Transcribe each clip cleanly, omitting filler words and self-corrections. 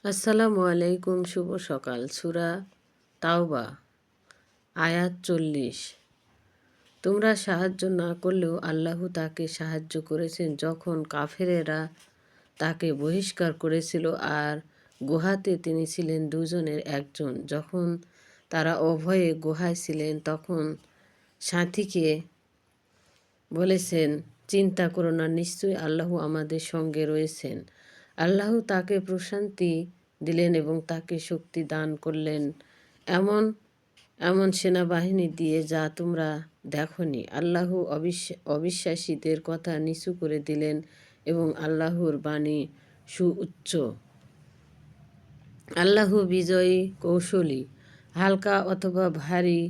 আসসালামু আলাইকুম। শুভ সকাল। সূরা তাওবা আয়াত 40। তোমরা সাহায্য না করলেও আল্লাহ তাকে সাহায্য করেছেন যখন কাফেরেরা তাকে বহিষ্কার করেছিল আর গুহাতে তিনি ছিলেন দুজনের একজন। যখন তারা উভয়ে গুহায় ছিলেন তখন সাথীকে বলেছেন, চিন্তা করো না, নিশ্চয়ই আল্লাহ আমাদের সঙ্গে রয়েছেন। আল্লাহ তাকে প্রশান্তি দিলেন এবং তাকে শক্তি দান করলেন এমন এমন সেনাবাহিনী দিয়ে যা তোমরা দেখনি। আল্লাহ অবিশ্বাসীদের কথা নিচু করে দিলেন এবং আল্লাহর বাণী সুউচ্চ। আল্লাহ বিজয়ী কৌশলী। হালকা অথবা ভারী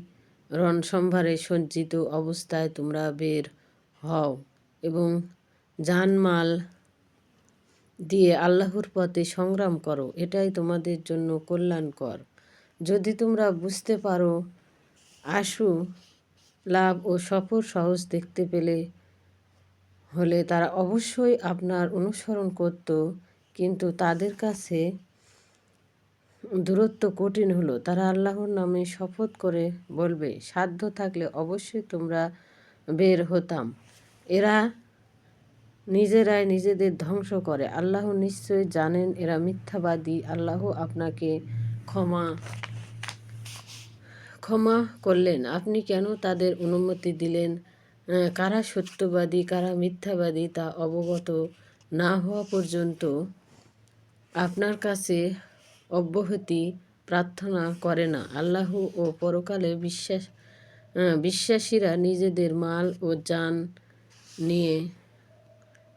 রণসম্ভারে সজ্জিত অবস্থায় তোমরা বের হও এবং জানমাল দিয়ে আল্লাহর পথে সংগ্রাম করো, এটাই তোমাদের জন্য কল্যাণকর। যদি তোমরা বুঝতে পারো, আশু লাভ ও সফর সহজ দেখতে পেলে হলে তারা অবশ্যই আপনার অনুসরণ করত, কিন্তু তাদের কাছে দূরত্ব কঠিন হলো। তারা আল্লাহর নামে শপথ করে বলবে, সাধ্য থাকলে অবশ্যই তোমরা বের হতাম। এরা নিজেরাই নিজেদের ধ্বংস করে। আল্লাহ নিশ্চয়ই জানেন এরা মিথ্যাবাদী। আল্লাহ আপনাকে ক্ষমা করলেন। আপনি কেন তাদের অনুমতি দিলেন? কারা সত্যবাদী কারা মিথ্যাবাদী তা অবগত না হওয়া পর্যন্ত আপনার কাছে অব্যাহতি প্রার্থনা করে না। আল্লাহ ও পরকালে বিশ্বাসীরা নিজেদের মাল ও জান নিয়ে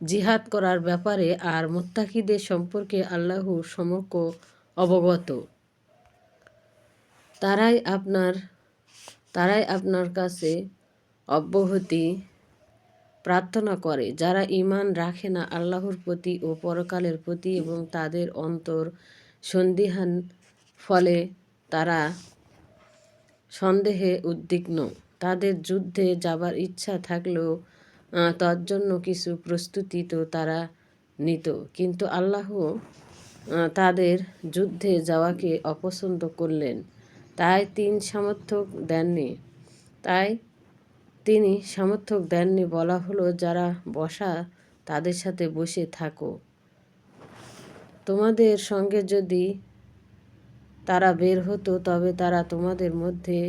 জিহাদ করার ব্যাপারে আর মুত্তাকিদের সম্পর্কে আল্লাহ সম্যক অবগত। তারাই আপনার কাছে অব্যাহতি প্রার্থনা করে যারা ঈমান রাখে না আল্লাহর প্রতি ও পরকালের প্রতি এবং তাদের অন্তর সন্দিহান, ফলে তারা সন্দেহে উদ্বিগ্ন। তাদের যুদ্ধে যাবার ইচ্ছা থাকলেও তজ্জন্য কিছু প্রস্তুতি তো তারা নিত, কিন্তু আল্লাহ তাদের যুদ্ধে যাওয়াকে অপছন্দ করলেন। তাই তিনি সামর্থ্য দেননি। বলা হলো, যারা বসা তাদের সাথে বসে থাকো। তোমাদের সঙ্গে যদি তারা বের হতো তবে তারা তোমাদের মধ্যে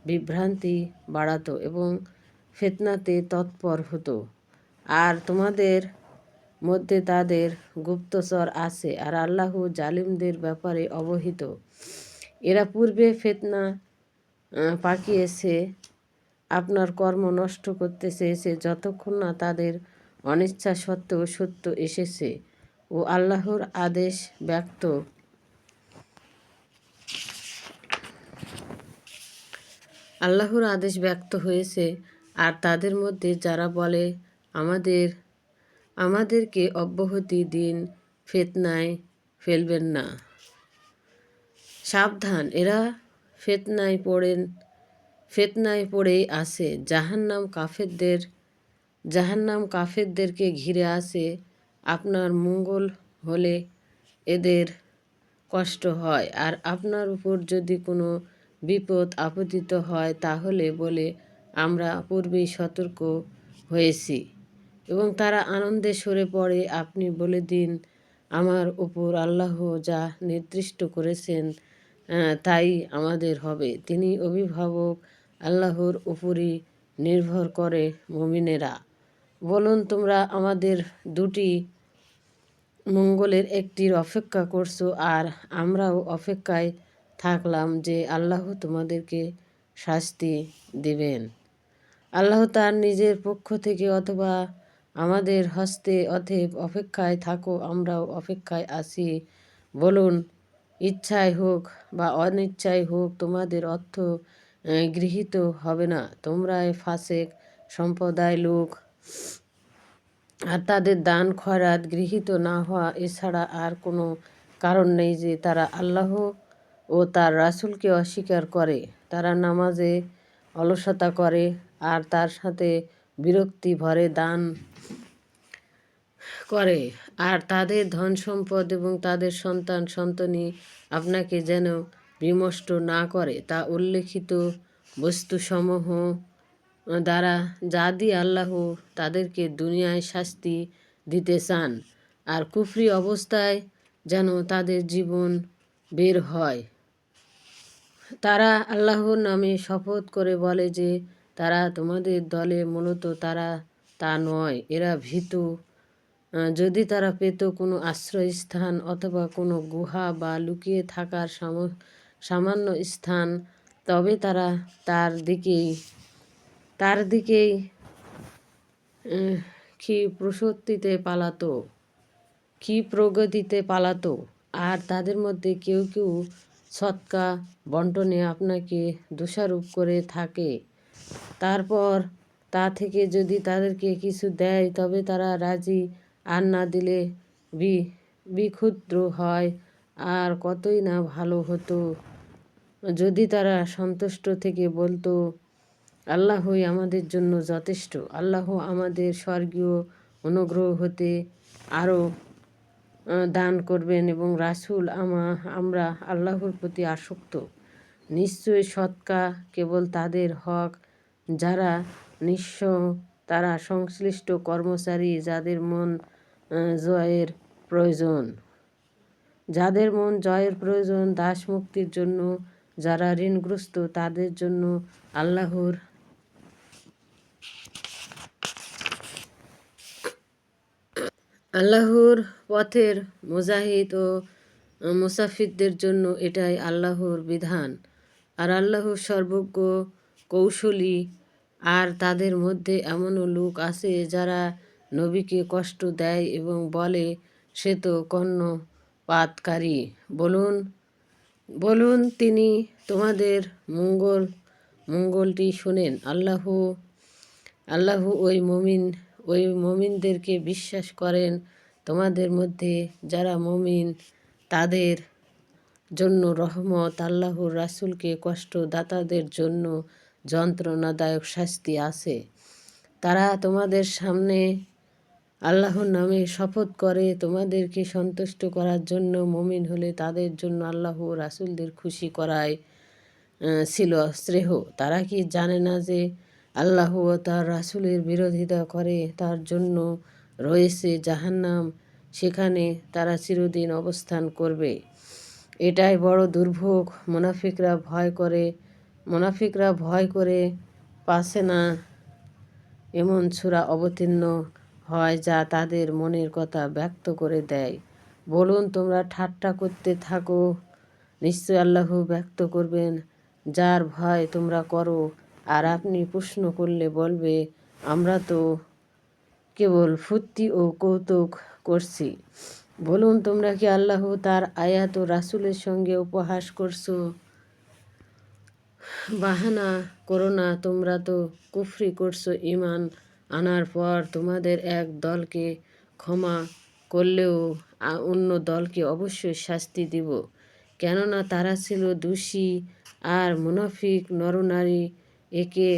বিভ্রান্তি বাড়াতো এবং ফিতনাতে তৎপর হতো। আর তোমাদের মধ্যে তাদের গুপ্তচর আছে, আর আল্লাহ জালিমদের ব্যাপারে অবহিত। এরা পূর্বে ফিতনা পাকিয়েছে, আপনার কর্ম নষ্ট করতে চেয়েছে যতক্ষণ না তাদের অনিচ্ছা সত্ত্বেও সত্য এসেছে ও আল্লাহর আদেশ ব্যক্ত হয়েছে। আর তাদের মধ্যে যারা বলে, আমাদেরকে অব্যাহতি দিন, ফিতনায় ফেলবেন না। সাবধান, এরা ফিতনায় পড়েই আছে। জাহান্নাম কাফেরদেরকে ঘিরে আছে। আপনার মঙ্গল হলে এদের কষ্ট হয়, আর আপনার উপর যদি কোনো বিপদ আপতিত হয় তাহলে বলে, আমরা পূর্বেই সতর্ক হয়েছি, এবং তারা আনন্দে সরে পড়ে। আপনি বলে দিন, আমার উপর আল্লাহ যা নির্দিষ্ট করেছেন তাই আমাদের হবে। তিনি অভিভাবক, আল্লাহর উপরই নির্ভর করে মুমিনেরা। বলুন, তোমরা আমাদের দুটি মঙ্গলের একটির অপেক্ষা করছো, আর আমরাও অপেক্ষায় থাকলাম যে আল্লাহ তোমাদেরকে শাস্তি দিবেন। আল্লাহ তার নিজের পক্ষ থেকে অথবা আমাদের হস্তে, অতএব অপেক্ষায় থাকো, আমরাও অপেক্ষায় আছি। বলুন, ইচ্ছায় হোক বা অনিচ্ছায় হোক তোমাদের অর্থ গৃহীত হবে না। তোমরাই ফাসেক সম্প্রদায় লোক, আর তাদের দান খয়রাত গৃহীত না হওয়া এছাড়া আর কোনো কারণ নেই যে তারা আল্লাহ ও তার রাসূলকে অস্বীকার করে। তারা নামাজে অলসতা করে আর তার সাথে বিরক্তি ভরে দান করে, আর তাদের ধন সম্পদ এবং তাদের সন্তান সন্ততি আপনাকে যেন বিনষ্ট না করে, তা উল্লেখিত বস্তুসমূহ দ্বারা যা দিয়ে আল্লাহ তাদেরকে দুনিয়ায় শাস্তি দিতে চান, আর কুফরি অবস্থায় যেন তাদের জীবন বের হয়। তারা আল্লাহর নামে শপথ করে বলে যে তারা তোমাদের দলে, মূলত তারা তা নয়, এরা ভীতু। যদি তারা পেত কোনো আশ্রয়স্থান অথবা কোনো গুহা বা লুকিয়ে থাকার সামান্য স্থান, তবে তারা তার দিকেই প্রগতিতে পালাতো। আর তাদের মধ্যে কেউ কেউ সদকা বন্টনে আপনাকে দোষারোপ করে থাকে। তারপর তা থেকে যদি তাদেরকে কিছু দেয় তবে তারা রাজি, আর না দিলে বিক্ষুব্ধ হয়। আর কতই না ভালো হতো যদি তারা সন্তুষ্ট থেকে বলতো, আল্লাহই আমাদের জন্য যথেষ্ট, আল্লাহ আমাদের স্বর্গীয় অনুগ্রহ হতে আরও দান করবেন এবং রাসূল আমরা আল্লাহর প্রতি আসক্ত। নিশ্চয় সদকা কেবল তাদের হক যারা নিঃস্ব, তারা সংশ্লিষ্ট কর্মচারী, যাদের মন জয়ের প্রয়োজন, দাস মুক্তির জন্য, যারা ঋণগ্রস্ত, তাদের জন্য আল্লাহর পথের মুজাহিদ ও মুসাফিরদের জন্য এটাই আল্লাহর বিধান। আর আল্লাহ সর্বজ্ঞ, কৌশলী। আর তাদের মধ্যে এমনও লোক আছে যারা নবীকে কষ্ট দেয় এবং বলে সে তো কর্ণপাতকারী। বলুন তিনি তোমাদের মঙ্গলটি শোনেন। আল্লাহ ওই মুমিনদেরকে বিশ্বাস করেন। তোমাদের মধ্যে যারা মুমিন তাদের জন্য রহমত, আল্লাহর রাসূলকে কষ্টদাতাদের জন্য যন্ত্রণাদায়ক শাস্তি আছে। তারা তোমাদের সামনে আল্লাহর নামে শপথ করে তোমাদেরকে সন্তুষ্ট করার জন্য। মুমিন হলে তাদের জন্য আল্লাহ ও রাসূলদের খুশি করাই ছিল শ্রেয়। তারা কি জানে না যে আল্লাহ ও তার রাসূলের বিরোধিতা করে তার জন্য রয়েছে জাহান্নাম, সেখানে তারা চিরদিন অবস্থান করবে। এটাই বড় দুর্ভোগ। মুনাফিকরা ভয় করে পাছে না এমন সূরা অবতীর্ণ হয় যা তাদের মনের কথা ব্যক্ত করে দেয়। বলুন তোমরা ঠাট্টা করতে থাকো, নিশ্চয় আল্লাহ ব্যক্ত করবেন যার ভয় তোমরা করো। আর আপনি প্রশ্ন করলে বলবে, আমরা তো কেবল ফুর্তি ও কৌতুক করছি। বলুন তোমরা কি আল্লাহ তার আয়াত ও রাসূলের সঙ্গে উপহাস করছো? বাহানা করো না, তোমরা তো কুফরি করছো। ঈমান আনার পর তোমাদের এক দলকে ক্ষমা করলেও অন্য দলকে অবশ্যই শাস্তি দিব, কেননা তারা ছিল দোষী। আর মুনাফিক নরনারী একে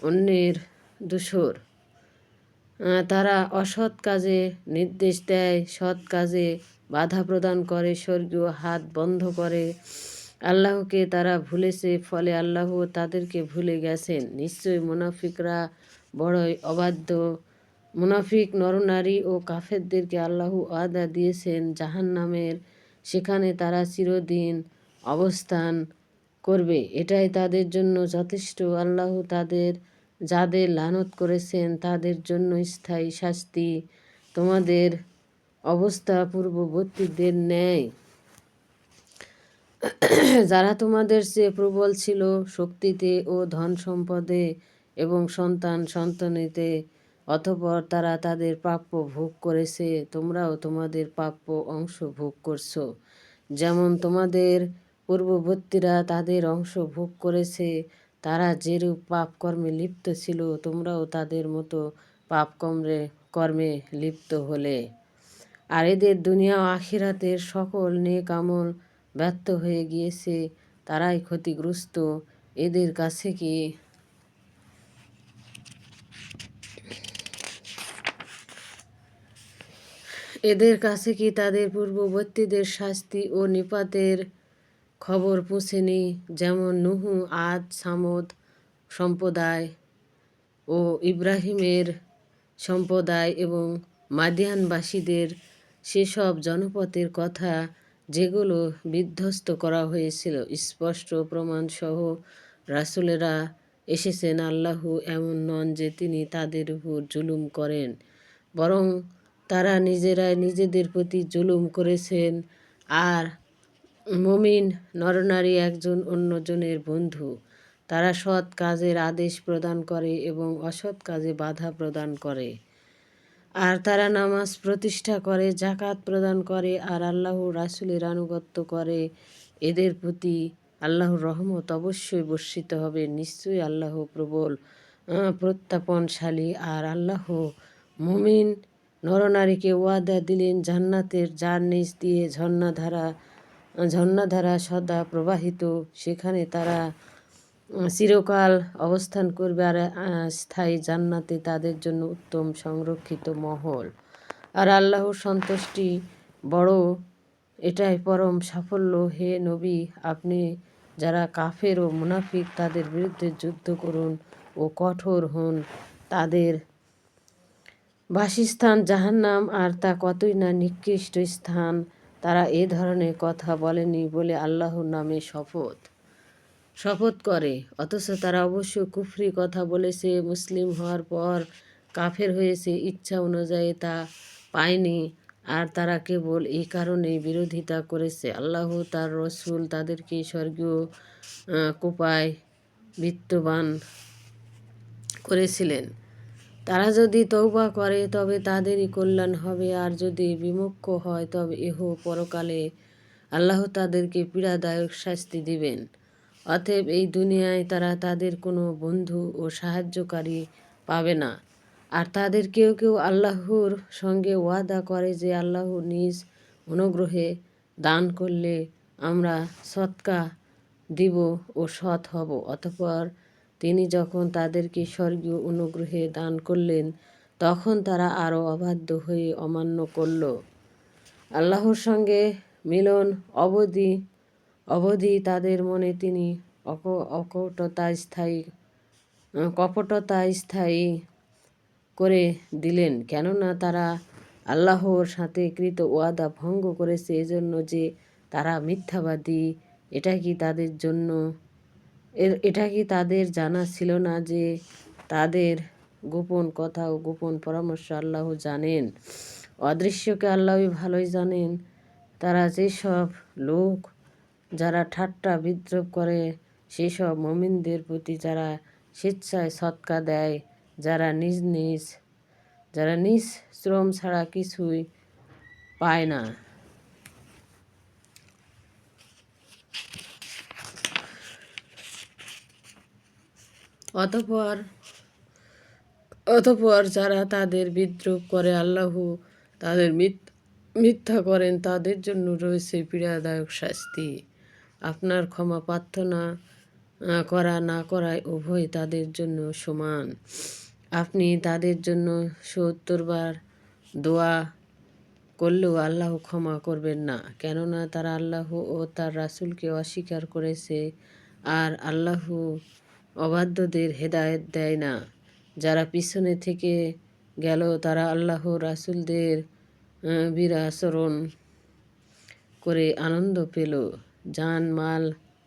অন্যের দোসর। তারা অসৎ কাজে নির্দেশ দেয়, সৎ কাজে বাধা প্রদান করে, স্বর্গীয় হাত বন্ধ করে। আল্লাহকে তারা ভুলেছে, ফলে আল্লাহ তাদেরকে ভুলে গেছেন। নিশ্চয় মুনাফিকরা বড়ই অবাধ্য। মুনাফিক নরনারী ও কাফেরদেরকে আল্লাহ ওয়াদা দিয়েছেন জাহান্নামের, সেখানে তারা চিরদিন অবস্থান করবে। এটাই তাদের জন্য যথেষ্ট। আল্লাহ যাদের লানত করেছেন তাদের জন্য স্থায়ী শাস্তি। তোমাদের অবস্থা পূর্ববর্তীদের ন্যায়। যারা তোমাদের চেয়ে প্রবল ছিল শক্তিতে ও ধন সম্পদে এবং সন্তান সন্ততিতে, অতঃপর তারা তাদের প্রাপ্য ভোগ করেছে, তোমরাও তোমাদের প্রাপ্য অংশ ভোগ করছো। যেমন তোমাদের পূর্ববর্তীরা তাদের অংশ ভোগ করেছে। তারা যেরূপ পাপকর্মে লিপ্ত ছিল তোমরাও তাদের মতো পাপকর্মে লিপ্ত হলে। আর এদের দুনিয়া ও আখিরাতের সকল নেক আমল ব্যর্থ হয়ে গিয়েছে, তারাই ক্ষতিগ্রস্ত। এদের কাছে কি এদের কাছে কি তাদের পূর্ববর্তীদের শাস্তি ও নিপাতের খবর পৌঁছেনি? যেমন নুহু, আদ, সামদ সম্প্রদায় ও ইব্রাহিমের সম্প্রদায় এবং মাদিয়ানবাসীদের সেসব জনপদের কথা যেগুলো বিধ্বস্ত করা হয়েছিল। স্পষ্ট প্রমাণসহ রাসূলেরা এসেছেন। আল্লাহ এমন নন যে তিনি তাদের উপর জুলুম করেন, বরং তারা নিজেরাই নিজেদের প্রতি জুলুম করেছেন। আর মুমিন নরনারী একজন অন্যজনের বন্ধু। তারা সৎ কাজের আদেশ প্রদান করে এবং অসৎ কাজে বাধা প্রদান করে। আর তারা নামাজ প্রতিষ্ঠা করে, জাকাত প্রদান করে আর আল্লাহর রাসূলের আনুগত্য করে। এদের প্রতি আল্লাহর রহমত অবশ্যই বর্ষিত হবে। নিশ্চয়ই আল্লাহ প্রবল প্রত্যাপনশালী। আর আল্লাহ মুমিন নরনারীকে ওয়াদা দিলেন জান্নাতের, যার নিচ দিয়ে ঝর্ণাধারা সদা প্রবাহিত। সেখানে তারা চিরকাল অবস্থান করবে। আর স্থায়ী জান্নাতে তাদের জন্য উত্তম সংরক্ষিত মহল। আর আল্লাহর সন্তুষ্টি বড়, এটাই পরম সাফল্য। হে নবী, আপনি যারা কাফের ও মুনাফিক তাদের বিরুদ্ধে যুদ্ধ করুন ও কঠোর হন। তাদের বাসস্থান জাহান্নাম, আর তা কতই না নিকৃষ্ট স্থান। তারা এ ধরনের কথা বলেনি বলে আল্লাহর নামে শপথ করে, অথচ তারা অবশ্য কুফরি কথা বলেছে। মুসলিম হওয়ার পর কাফের হয়েছে, ইচ্ছা অনুযায়ী তা পায়নি। আর তারা কেবল এই কারণেই বিরোধিতা করেছে। আল্লাহ তার রসূল তাদেরকে স্বর্গীয় কোপায় বিত্তবান করেছিলেন। তারা যদি তওবা করে তবে তাদেরই কল্যাণ হবে, আর যদি বিমুখ হয় তবে ইহ পরকালে আল্লাহ তাদেরকে পীড়াদায়ক শাস্তি দিবেন। অতএব এই দুনিয়ায় তারা তাদের কোনো বন্ধু ও সাহায্যকারী পাবে না। আর তাদের কেউ কেউ আল্লাহর সঙ্গে ওয়াদা করে যে আল্লাহ নিজ অনুগ্রহে দান করলে আমরা সদকা দিব ও সৎ হব। অতঃপর তিনি যখন তাদেরকে স্বর্গীয় অনুগ্রহে দান করলেন, তখন তারা আরও অবাধ্য হয়ে অমান্য করল। আল্লাহর সঙ্গে মিলন অবধি তাদের মনে তিনি কপটতা স্থায়ী করে দিলেন, কেননা তারা আল্লাহর সাথে কৃত ওয়াদা ভঙ্গ করেছে, এজন্য যে তারা মিথ্যাবাদী। এটা কি তাদের জানা ছিল না যে তাদের গোপন কথা ও গোপন পরামর্শ আল্লাহ জানেন? অদৃশ্যকে আল্লাহই ভালোই জানেন। তারা যেসব লোক যারা ঠাট্টা বিদ্রূপ করে সেসব মুমিনদের প্রতি যারা স্বেচ্ছায় সদকা দেয়, যারা নিজ শ্রম ছাড়া কিছুই পায় না। অতঃপর যারা তাদের বিদ্রূপ করে, আল্লাহ তাদের মিথ্যা করেন, তাদের জন্য রয়েছে পীড়াদায়ক শাস্তি। আপনার ক্ষমা প্রার্থনা করা না করায় উভয় তাদের জন্য সমান। আপনি তাদের জন্য ৭০ বার দোয়া করলেও আল্লাহ ক্ষমা করবেন না, কেননা তারা আল্লাহ ও তার রাসূলকে অস্বীকার করেছে। আর আল্লাহ অবাধ্যদের হেদায়েত দেয় না। যারা পিছনে থেকে গেল তারা আল্লাহ রাসূলদের বীরাচরণ করে আনন্দ পেল। জান মাল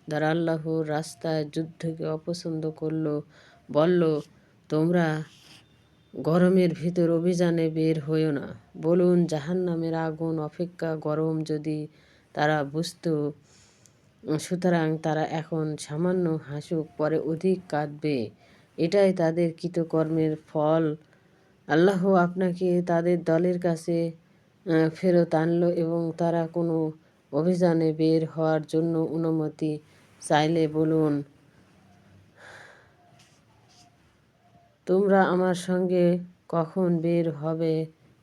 দ্বারা আল্লাহর রাস্তায় যুদ্ধকে অপছন্দ বলল, তোমরা গরমের ভিতর অভিযানে বের হইও না। বলুন, জাহান্নামের আগুন অপেক্ষা গরম যদি তারা বুঝত। সুতরাং তারা এখন সামান্য হাসুক, পরে অধিক কাঁদবে। এটাই তাদের কৃতকর্মের ফল। আল্লাহ আপনাকে তাদের দলের কাছে ফেরত আনলো এবং তারা কোনো অভিযানে বের হওয়ার জন্য অনুমতি চাইলে বলুন, তোমরা আমার সঙ্গে কখন বের হবে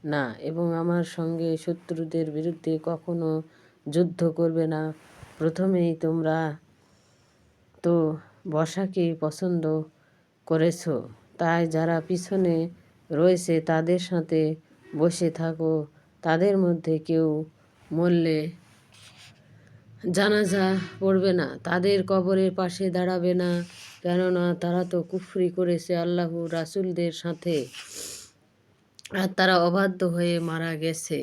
না এবং আমার সঙ্গে শত্রুদের বিরুদ্ধে কখনো যুদ্ধ করবে না। প্রথমেই তোমরা তো বসাকে পছন্দ করেছ, তাই যারা পিছনে রয়েছে তাদের সাথে বসে থাকো। তাদের মধ্যে কেউ মরলে জানাজা পড়বে না, তাদের কবরের পাশে দাঁড়াবে না, কেননা তারা তো কুফরি করেছে আল্লাহ রাসূলদের সাথে, আর তারা অবাধ্য হয়ে মারা গেছে।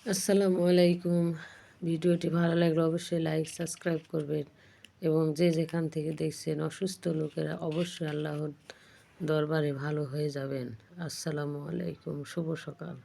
আসসালামু আলাইকুম। ভিডিওটি ভালো লাগলে অবশ্যই লাইক সাবস্ক্রাইব করবেন, এবং যে যেখান থেকে দেখছেন অসুস্থ লোকেরা অবশ্যই আল্লাহর দরবারে ভালো হয়ে যাবেন। আসসালামু আলাইকুম। শুভ সকাল।